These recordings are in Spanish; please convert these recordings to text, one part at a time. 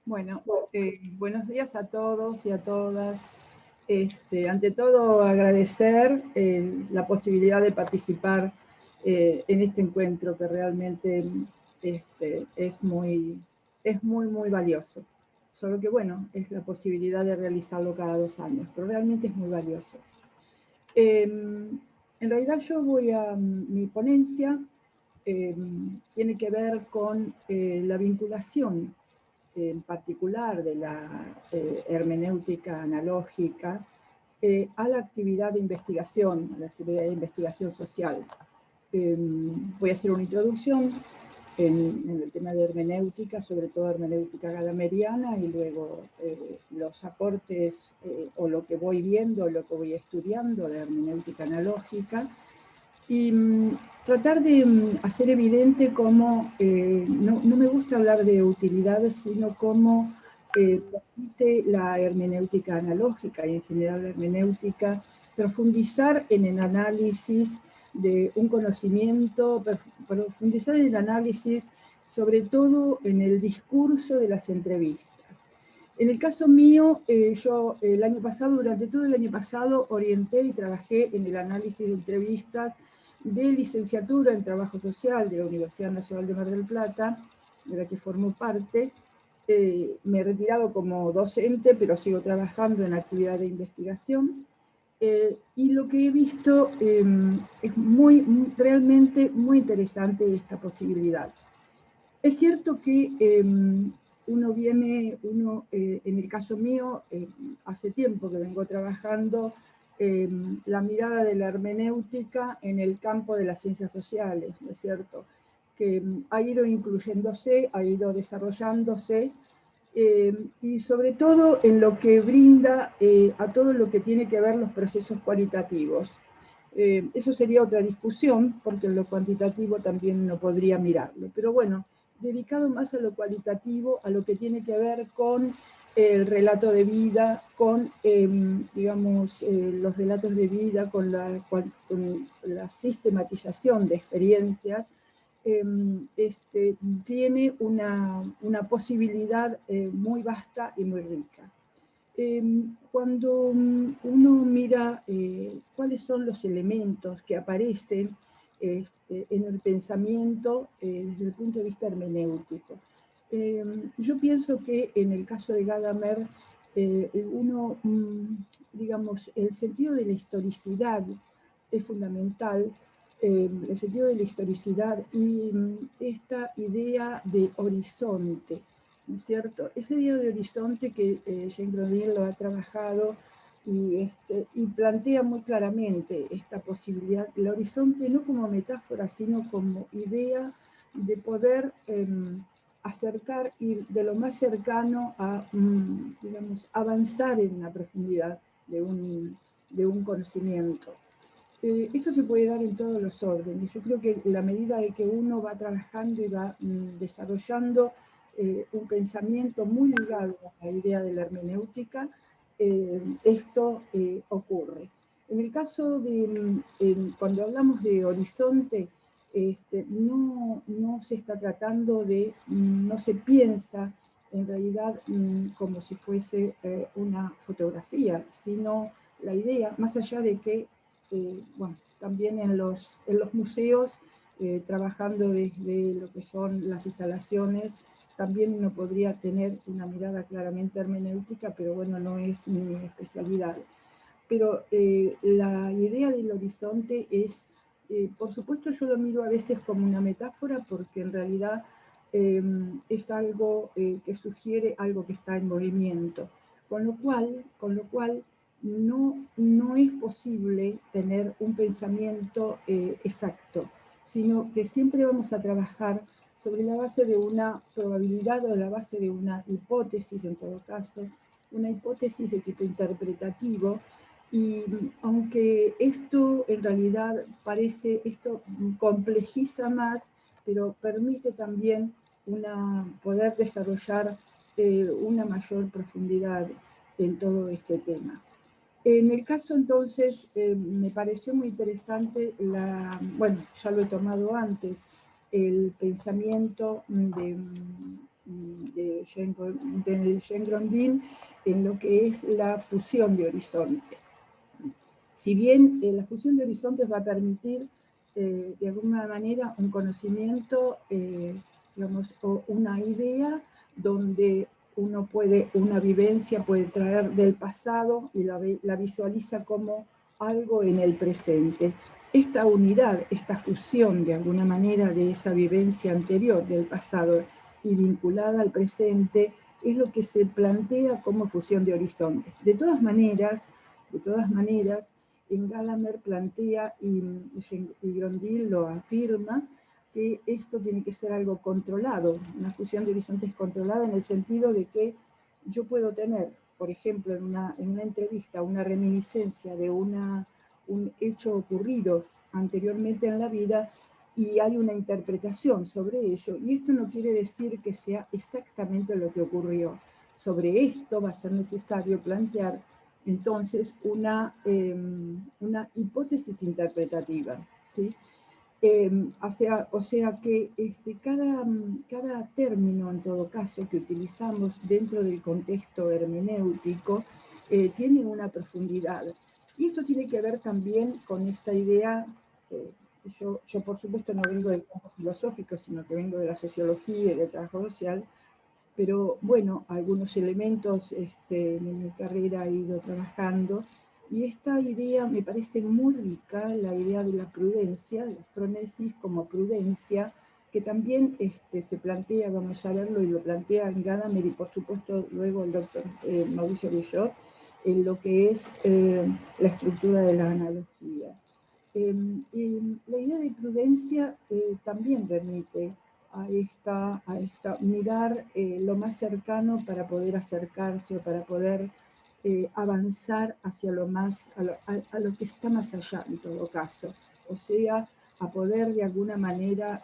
Bueno, buenos días a todos y a todas. Ante todo, agradecer la posibilidad de participar en este encuentro que realmente es muy valioso. Solo que, bueno, es la posibilidad de realizarlo cada 2 años, pero realmente es muy valioso. En realidad mi ponencia tiene que ver con la vinculación en particular de la hermenéutica analógica a la actividad de investigación, a la actividad de investigación social. Voy a hacer una introducción en el tema de hermenéutica, sobre todo hermenéutica gadameriana, y luego los aportes o lo que voy viendo, lo que voy estudiando de hermenéutica analógica, y tratar de hacer evidente cómo, no me gusta hablar de utilidades, sino cómo permite la hermenéutica analógica y en general la hermenéutica profundizar en el análisis de un conocimiento, profundizar en el análisis sobre todo en el discurso de las entrevistas. En el caso mío, yo el año pasado, durante todo el año pasado, orienté y trabajé en el análisis de entrevistas de licenciatura en Trabajo Social de la Universidad Nacional de Mar del Plata, de la que formo parte. Me he retirado como docente, pero sigo trabajando en actividad de investigación. Y lo que he visto es realmente muy interesante esta posibilidad. Es cierto que en el caso mío, hace tiempo que vengo trabajando la mirada de la hermenéutica en el campo de las ciencias sociales, ¿no es cierto? Que ha ido incluyéndose, ha ido desarrollándose, y sobre todo en lo que brinda a todo lo que tiene que ver los procesos cualitativos. Eso sería otra discusión, porque en lo cuantitativo también uno podría mirarlo. Pero bueno, dedicado más a lo cualitativo, a lo que tiene que ver con el relato de vida, con, los relatos de vida, con la sistematización de experiencias, tiene una posibilidad muy vasta y muy rica. Cuando uno mira cuáles son los elementos que aparecen en el pensamiento desde el punto de vista hermenéutico, yo pienso que en el caso de Gadamer, el sentido de la historicidad es fundamental, el sentido de la historicidad y esta idea de horizonte, ¿no es cierto? Ese idea de horizonte que Jane Grodin lo ha trabajado y plantea muy claramente esta posibilidad, el horizonte no como metáfora, sino como idea de poder acercar, ir de lo más cercano a, avanzar en la profundidad de un conocimiento. Esto se puede dar en todos los órdenes. Yo creo que la medida de que uno va trabajando y va desarrollando un pensamiento muy ligado a la idea de la hermenéutica, esto ocurre. En el caso de, cuando hablamos de horizonte, no se está tratando de, no se piensa en realidad como si fuese una fotografía, sino la idea, más allá de que, también en los museos, trabajando desde lo que son las instalaciones, también uno podría tener una mirada claramente hermenéutica, pero bueno, no es mi especialidad. Pero la idea del horizonte es, por supuesto yo lo miro a veces como una metáfora, porque en realidad es algo que sugiere algo que está en movimiento, con lo cual no es posible tener un pensamiento exacto, sino que siempre vamos a trabajar sobre la base de una probabilidad o la base de una hipótesis, en todo caso, una hipótesis de tipo interpretativo. Y aunque esto en realidad esto complejiza más, pero permite también poder desarrollar una mayor profundidad en todo este tema. En el caso entonces, me pareció muy interesante, ya lo he tomado antes, el pensamiento de Jean Grondin en lo que es la fusión de horizontes. Si bien la fusión de horizontes va a permitir de alguna manera un conocimiento, digamos, o una idea donde una vivencia puede traer del pasado y la visualiza como algo en el presente. Esta unidad, esta fusión de alguna manera de esa vivencia anterior del pasado y vinculada al presente es lo que se plantea como fusión de horizontes. De todas maneras, en Gadamer plantea, y Grondin lo afirma, que esto tiene que ser algo controlado, una fusión de horizontes controlada en el sentido de que yo puedo tener, por ejemplo, en una entrevista, una reminiscencia de un hecho ocurrido anteriormente en la vida y hay una interpretación sobre ello. Y esto no quiere decir que sea exactamente lo que ocurrió. Sobre esto va a ser necesario plantear entonces una hipótesis interpretativa, ¿sí? O sea que cada término, en todo caso, que utilizamos dentro del contexto hermenéutico, tiene una profundidad. Y esto tiene que ver también con esta idea, yo por supuesto no vengo del campo filosófico, sino que vengo de la sociología y del trabajo social, pero bueno, algunos elementos en mi carrera he ido trabajando, y esta idea me parece muy rica, la idea de la prudencia, la fronesis como prudencia, que también se plantea, vamos a verlo, y lo plantea en Gadamer y por supuesto luego el doctor Mauricio Billot, en lo que es la estructura de la analogía. La idea de prudencia también remite a esta mirar lo más cercano para poder acercarse o para poder avanzar hacia a lo que está más allá en todo caso, o sea, a poder de alguna manera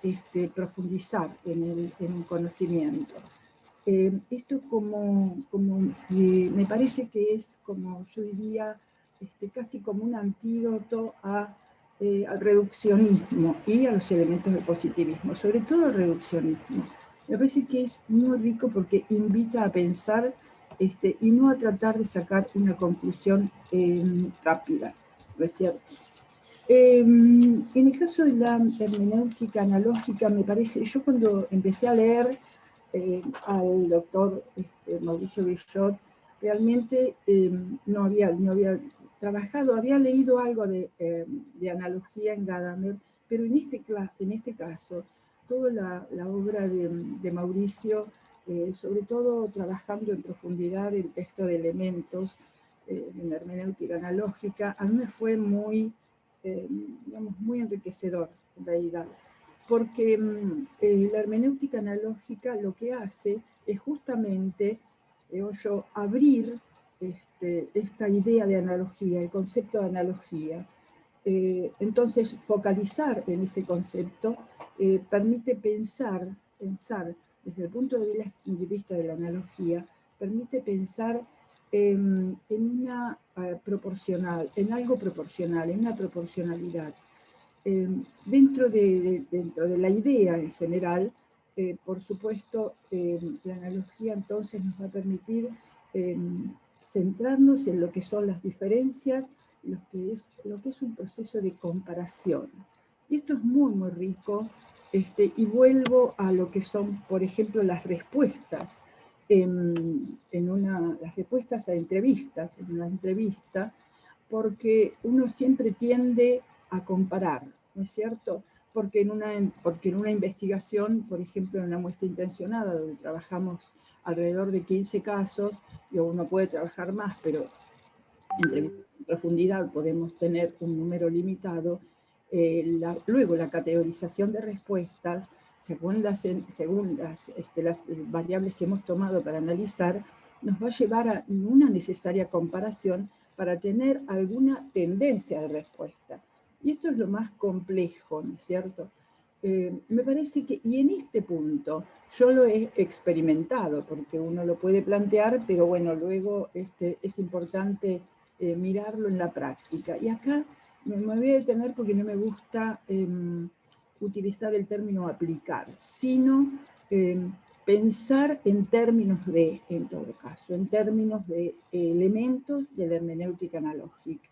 profundizar en un conocimiento. Esto me parece que es como yo diría casi como un antídoto al reduccionismo y a los elementos del positivismo, sobre todo el reduccionismo. Me parece que es muy rico porque invita a pensar y no a tratar de sacar una conclusión rápida, ¿no es cierto? En el caso de la hermenéutica analógica, me parece, yo cuando empecé a leer al doctor Mauricio Billot, realmente no había trabajado, había leído algo de analogía en Gadamer, pero en este caso, toda la obra de Mauricio, sobre todo trabajando en profundidad el texto de elementos en la hermenéutica analógica, a mí me fue muy, digamos, muy enriquecedor en realidad, porque la hermenéutica analógica lo que hace es justamente abrir esta idea de analogía, el concepto de analogía. Entonces, focalizar en ese concepto permite pensar desde el punto de vista de la analogía, permite pensar en una proporcional, en algo proporcional, en una proporcionalidad. Dentro de la idea en general, por supuesto, la analogía entonces nos va a permitir centrarnos en lo que son las diferencias, lo que es un proceso de comparación. Y esto es muy, muy rico, y vuelvo a lo que son, por ejemplo, las respuestas, las respuestas a entrevistas, en una entrevista, porque uno siempre tiende a comparar, ¿no es cierto? Porque en una investigación, por ejemplo, en una muestra intencionada, donde trabajamos alrededor de 15 casos, y uno puede trabajar más, pero en profundidad podemos tener un número limitado, luego la categorización de respuestas, según las variables que hemos tomado para analizar, nos va a llevar a una necesaria comparación para tener alguna tendencia de respuesta. Y esto es lo más complejo, ¿no es cierto? Me parece que, y en este punto, yo lo he experimentado, porque uno lo puede plantear, pero bueno, luego es importante mirarlo en la práctica. Y acá me voy a detener porque no me gusta utilizar el término aplicar, sino pensar en términos de, en todo caso, en términos de elementos de la hermenéutica analógica,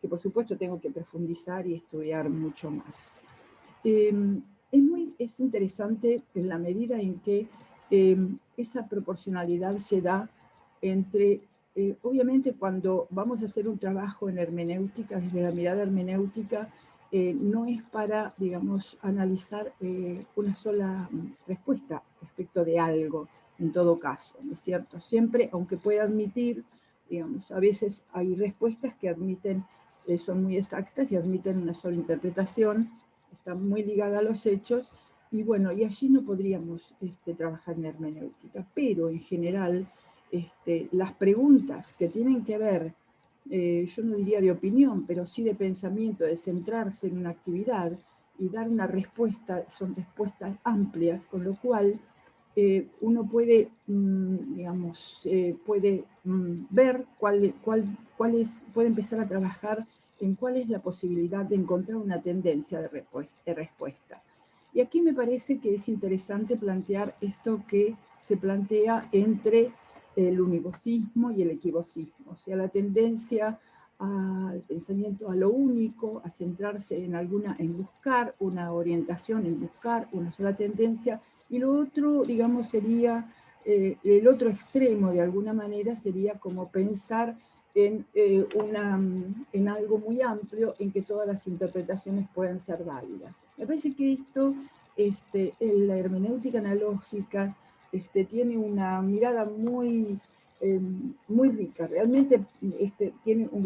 que por supuesto tengo que profundizar y estudiar mucho más. Es interesante en la medida en que esa proporcionalidad se da entre, obviamente cuando vamos a hacer un trabajo en hermenéutica, desde la mirada hermenéutica, no es para, digamos, analizar una sola respuesta respecto de algo, en todo caso, ¿no es cierto? Siempre, aunque pueda admitir, digamos, a veces hay respuestas que admiten, son muy exactas y admiten una sola interpretación, está muy ligada a los hechos, y bueno, y allí no podríamos trabajar en hermenéutica, pero en general las preguntas que tienen que ver, yo no diría de opinión, pero sí de pensamiento, de centrarse en una actividad y dar una respuesta, son respuestas amplias, con lo cual uno puede, digamos, puede ver puede empezar a trabajar en cuál es la posibilidad de encontrar una tendencia de respuesta. Y aquí me parece que es interesante plantear esto que se plantea entre el univocismo y el equivocismo, o sea, la tendencia al pensamiento a lo único, a centrarse en buscar una orientación, en buscar una sola tendencia, y lo otro, digamos, sería, el otro extremo de alguna manera sería como pensar en algo muy amplio en que todas las interpretaciones puedan ser válidas. Me parece que esto, en la hermenéutica analógica, tiene una mirada muy rica, realmente tiene un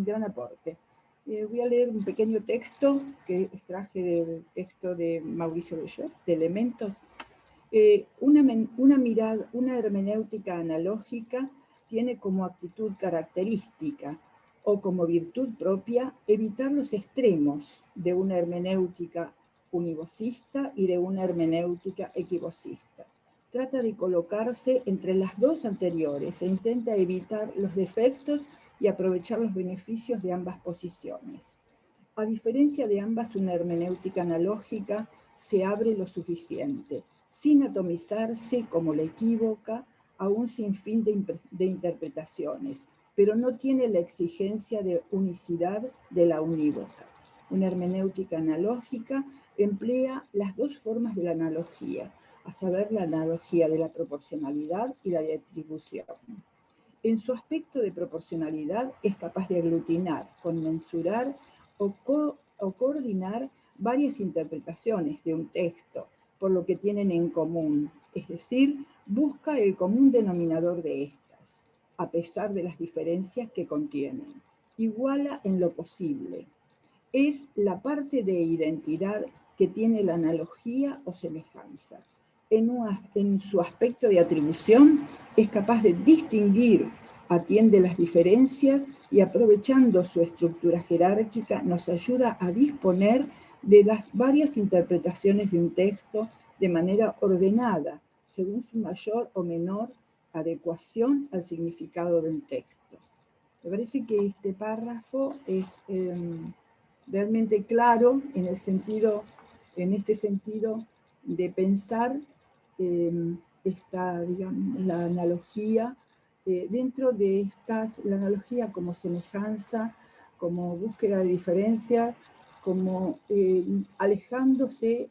gran aporte. Voy a leer un pequeño texto que extraje del texto de Mauricio Leyot, de Elementos. Una hermenéutica analógica tiene como actitud característica o como virtud propia evitar los extremos de una hermenéutica univocista y de una hermenéutica equivocista. Trata de colocarse entre las dos anteriores e intenta evitar los defectos y aprovechar los beneficios de ambas posiciones. A diferencia de ambas, una hermenéutica analógica se abre lo suficiente, sin atomizarse como la equívoca a un sinfín de interpretaciones, pero no tiene la exigencia de unicidad de la unívoca. Una hermenéutica analógica emplea las dos formas de la analogía, a saber, la analogía de la proporcionalidad y la de atribución. En su aspecto de proporcionalidad es capaz de aglutinar, conmensurar o coordinar varias interpretaciones de un texto, por lo que tienen en común, es decir, busca el común denominador de estas, a pesar de las diferencias que contienen. Iguala en lo posible. Es la parte de identidad que tiene la analogía o semejanza. En su aspecto de atribución es capaz de distinguir, atiende las diferencias y aprovechando su estructura jerárquica nos ayuda a disponer de las varias interpretaciones de un texto de manera ordenada, según su mayor o menor adecuación al significado del texto. Me parece que este párrafo es realmente claro en este sentido de pensar digamos, la analogía dentro de la analogía como semejanza, como búsqueda de diferencia, como alejándose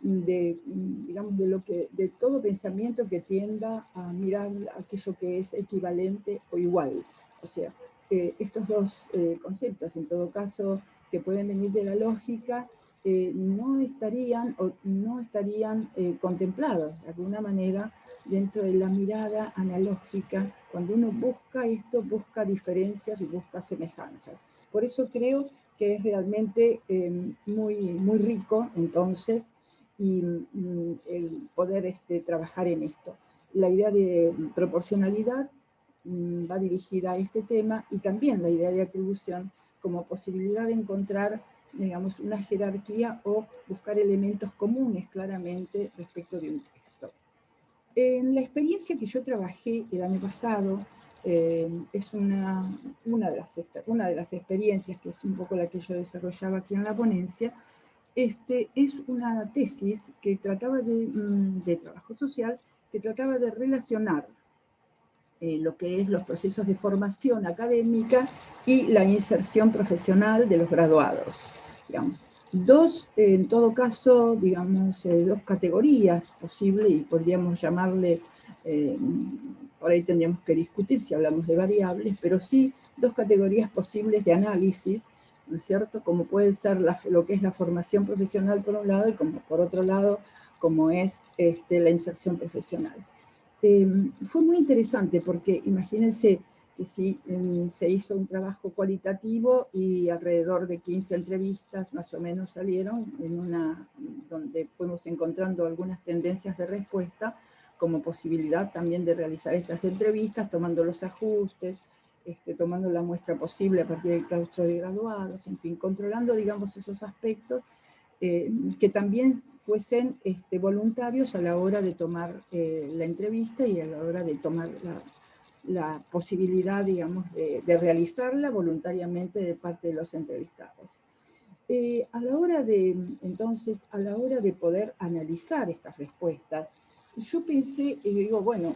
digamos, de todo pensamiento que tienda a mirar aquello que es equivalente o igual. O sea, estos dos conceptos, en todo caso, que pueden venir de la lógica, no estarían contemplados de alguna manera dentro de la mirada analógica. Cuando uno busca esto, busca diferencias y busca semejanzas. Por eso creo que es realmente muy rico, entonces, y el poder trabajar en esto. La idea de proporcionalidad va dirigida a este tema, y también la idea de atribución como posibilidad de encontrar, digamos, una jerarquía o buscar elementos comunes claramente respecto de un texto. En la experiencia que yo trabajé el año pasado, es una de las experiencias que es un poco la que yo desarrollaba aquí en la ponencia, es una tesis que trataba de trabajo social, que trataba de relacionar lo que es los procesos de formación académica y la inserción profesional de los graduados. Digamos. En todo caso, digamos, dos categorías posibles, y podríamos llamarle, por ahí tendríamos que discutir si hablamos de variables, pero sí dos categorías posibles de análisis, ¿no es cierto? Como puede ser lo que es la formación profesional por un lado, y como por otro lado, como es la inserción profesional. Fue muy interesante porque imagínense que sí, se hizo un trabajo cualitativo y alrededor de 15 entrevistas más o menos salieron, donde fuimos encontrando algunas tendencias de respuesta como posibilidad también de realizar esas entrevistas, tomando los ajustes, tomando la muestra posible a partir del claustro de graduados, en fin, controlando, digamos, esos aspectos que también fuesen voluntarios a la hora de tomar la entrevista y a la hora de tomar la posibilidad, digamos, de realizarla voluntariamente de parte de los entrevistados. Entonces, a la hora de poder analizar estas respuestas, yo pensé, y digo, bueno,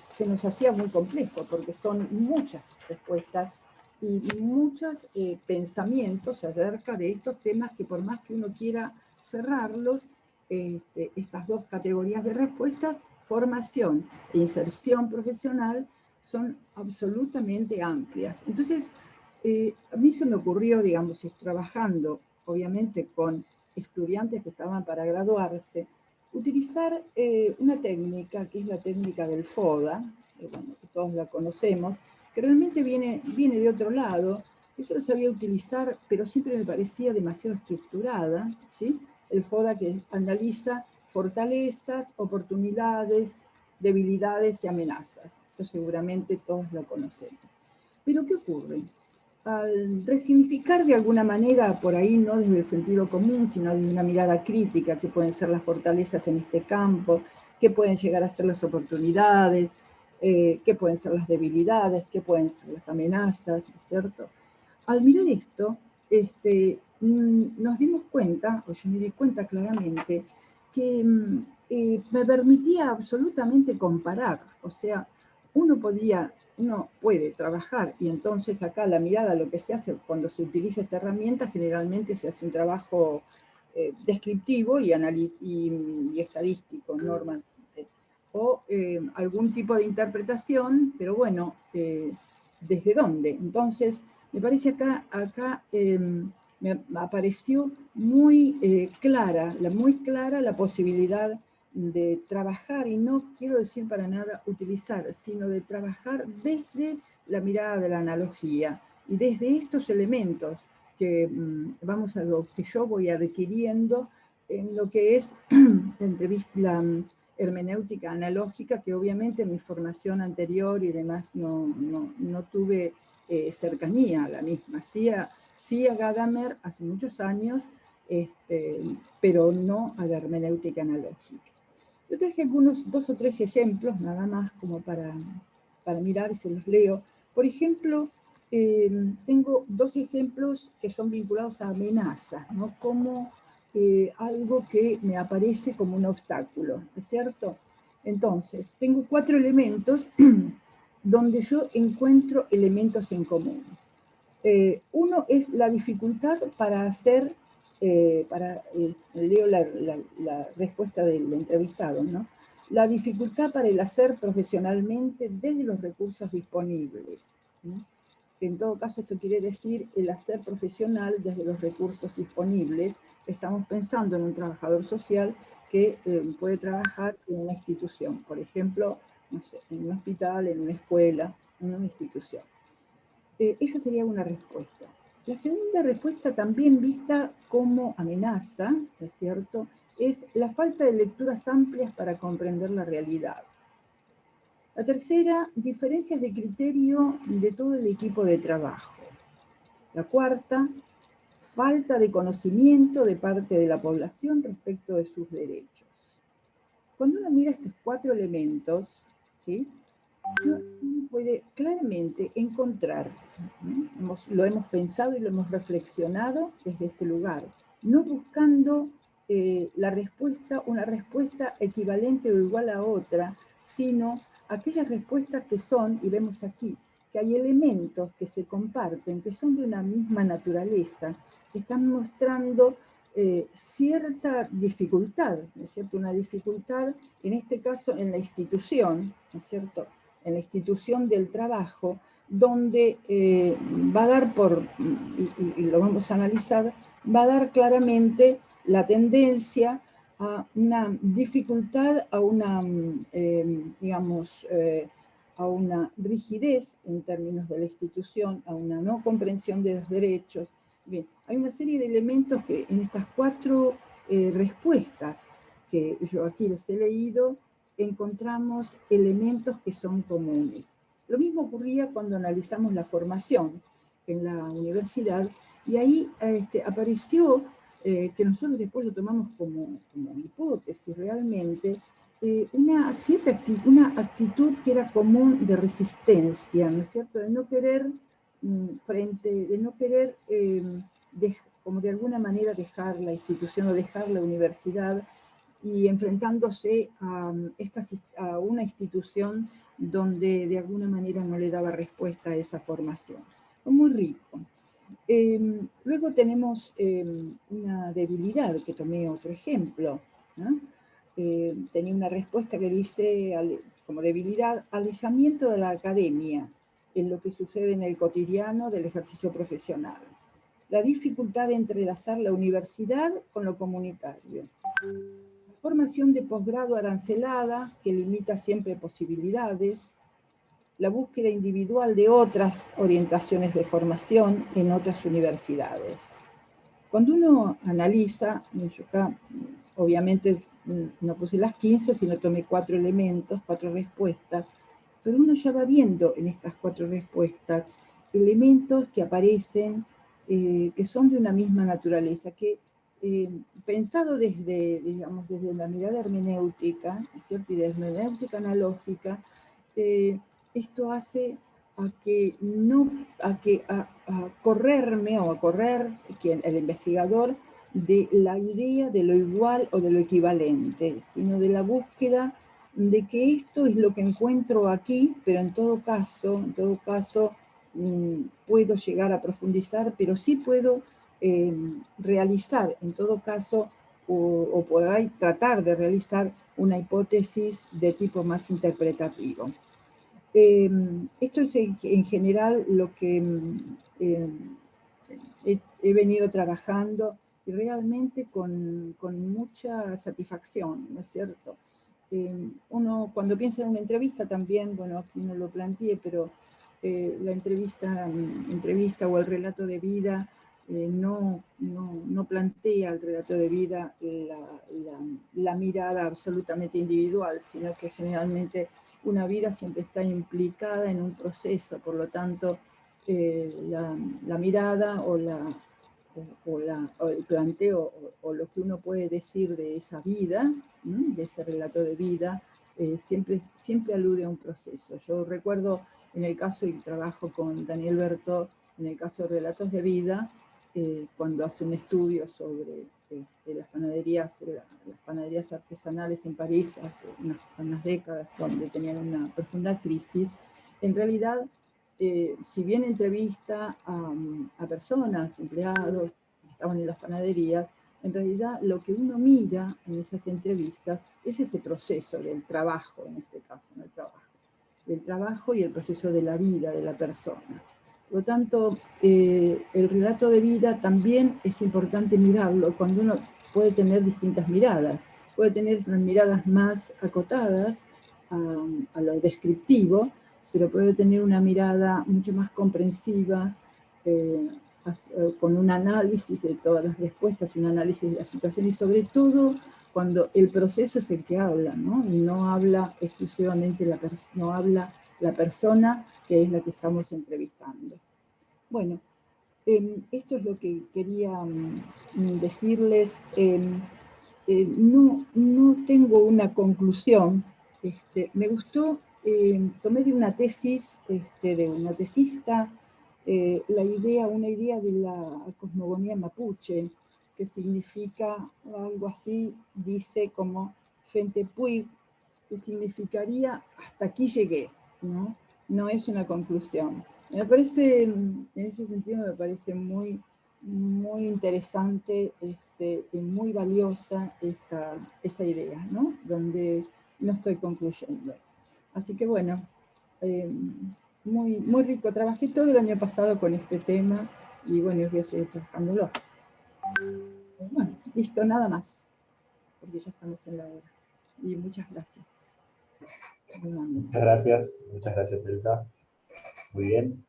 se nos hacía muy complejo, porque son muchas respuestas y muchos pensamientos acerca de estos temas que por más que uno quiera cerrarlos, estas dos categorías de respuestas, formación e inserción profesional, son absolutamente amplias. Entonces, a mí se me ocurrió, digamos, trabajando obviamente con estudiantes que estaban para graduarse, utilizar una técnica que es la técnica del FODA, bueno, que todos la conocemos, que realmente viene de otro lado, que yo la sabía utilizar, pero siempre me parecía demasiado estructurada, ¿sí? El FODA que analiza fortalezas, oportunidades, debilidades y amenazas. Esto seguramente todos lo conocemos. Pero ¿qué ocurre? Al resignificar de alguna manera, por ahí no desde el sentido común, sino desde una mirada crítica, qué pueden ser las fortalezas en este campo, qué pueden llegar a ser las oportunidades, qué pueden ser las debilidades, qué pueden ser las amenazas, ¿cierto? Al mirar esto, nos dimos cuenta, o yo me di cuenta claramente, que me permitía absolutamente comparar, o sea, uno puede trabajar y entonces acá la mirada, lo que se hace cuando se utiliza esta herramienta, generalmente se hace un trabajo descriptivo y estadístico normalmente, o algún tipo de interpretación, pero bueno, ¿desde dónde? Entonces, me parece acá me apareció muy clara la posibilidad de trabajar, y no quiero decir para nada utilizar, sino de trabajar desde la mirada de la analogía y desde estos elementos que que yo voy adquiriendo en lo que es la hermenéutica analógica, que obviamente en mi formación anterior y demás no tuve cercanía a la misma. Sí a Gadamer hace muchos años, pero no a la hermenéutica analógica. Yo traje dos o tres ejemplos, nada más como para mirar y se los leo. Por ejemplo, tengo dos ejemplos que son vinculados a amenazas, ¿no? Como algo que me aparece como un obstáculo, ¿es cierto? Entonces, tengo 4 elementos donde yo encuentro elementos en común. Uno es la dificultad para hacer, leo la respuesta del entrevistado, ¿no? La dificultad para el hacer profesionalmente desde los recursos disponibles, ¿no? En todo caso, esto quiere decir el hacer profesional desde los recursos disponibles. Estamos pensando en un trabajador social que puede trabajar en una institución, por ejemplo, no sé, en un hospital, en una escuela, en una institución. Esa sería una respuesta. La segunda respuesta, también vista como amenaza, ¿es cierto?, es la falta de lecturas amplias para comprender la realidad. La tercera, diferencias de criterio de todo el equipo de trabajo. La cuarta, falta de conocimiento de parte de la población respecto de sus derechos. Cuando uno mira estos 4 elementos, ¿sí?, uno puede claramente encontrar, ¿no? Lo hemos pensado y lo hemos reflexionado desde este lugar, no buscando una respuesta equivalente o igual a otra, sino aquellas respuestas que son, y vemos aquí, que hay elementos que se comparten, que son de una misma naturaleza, que están mostrando cierta dificultad, ¿no es cierto? Una dificultad, en este caso, en la institución, ¿no es cierto? En la institución del trabajo, donde va a dar y lo vamos a analizar, va a dar claramente la tendencia a una dificultad, a una, digamos, a una rigidez en términos de la institución, a una no comprensión de los derechos. Bien, hay una serie de elementos que en estas 4 respuestas que yo aquí les he leído, encontramos elementos que son comunes. Lo mismo ocurría cuando analizamos la formación en la universidad, y ahí apareció, que nosotros después lo tomamos como hipótesis realmente, una actitud que era común de resistencia, ¿no es cierto? De no querer, como de alguna manera dejar la institución o dejar la universidad, y enfrentándose a una institución donde de alguna manera no le daba respuesta a esa formación. Fue muy rico. Luego tenemos una debilidad, que tomé otro ejemplo, ¿no? Tenía una respuesta que dice, como debilidad, alejamiento de la academia en lo que sucede en el cotidiano del ejercicio profesional. La dificultad de entrelazar la universidad con lo comunitario. Formación de posgrado arancelada, que limita siempre posibilidades. La búsqueda individual de otras orientaciones de formación en otras universidades. Cuando uno analiza, yo acá obviamente no puse las 15, sino tomé 4 elementos, 4 respuestas, pero uno ya va viendo en estas 4 respuestas elementos que aparecen, que son de una misma naturaleza, que pensado digamos, desde la mirada hermenéutica, ¿cierto? Y de hermenéutica analógica, esto hace a correrme o a correr el investigador de la idea de lo igual o de lo equivalente, sino de la búsqueda de que esto es lo que encuentro aquí, pero en todo caso, puedo llegar a profundizar, pero sí puedo realizar, en todo caso, o poder tratar de realizar una hipótesis de tipo más interpretativo. Esto es en general lo que he venido trabajando, y realmente con mucha satisfacción, ¿no es cierto? Uno cuando piensa en una entrevista también, bueno, aquí no lo planteé, pero la entrevista o el relato de vida no plantea el relato de vida la mirada absolutamente individual, sino que generalmente una vida siempre está implicada en un proceso, por lo tanto, la mirada o el planteo o lo que uno puede decir de esa vida, de ese relato de vida, siempre alude a un proceso. Yo recuerdo en el caso, y trabajo con Daniel Bertó, en el caso de relatos de vida, cuando hace un estudio sobre las panaderías artesanales en París hace unas décadas, donde tenían una profunda crisis. En realidad, si bien entrevista a personas, empleados que estaban en las panaderías, en realidad lo que uno mira en esas entrevistas es ese proceso del trabajo, en este caso, ¿no? Del trabajo y el proceso de la vida de la persona. Por lo tanto, el relato de vida también es importante mirarlo cuando uno puede tener distintas miradas. Puede tener unas miradas más acotadas a lo descriptivo, pero puede tener una mirada mucho más comprensiva, con un análisis de todas las respuestas, un análisis de la situación, y sobre todo cuando el proceso es el que habla, ¿no? Y no habla exclusivamente no habla la persona, que es la que estamos entrevistando. Bueno, esto es lo que quería decirles. No tengo una conclusión. Me gustó, tomé de una tesis, de una tesista, una idea de la cosmogonía mapuche, que significa algo así, dice como Fente Puig, que significaría hasta aquí llegué, ¿no? No es una conclusión. Me parece, en ese sentido me parece muy, muy interesante y muy valiosa esa idea, ¿no? Donde no estoy concluyendo. Así que bueno, muy, muy rico. Trabajé todo el año pasado con este tema y bueno, voy a seguir trabajándolo. Bueno, listo, nada más, porque ya estamos en la hora. Y muchas gracias. Muchas gracias Elsa. Muy bien.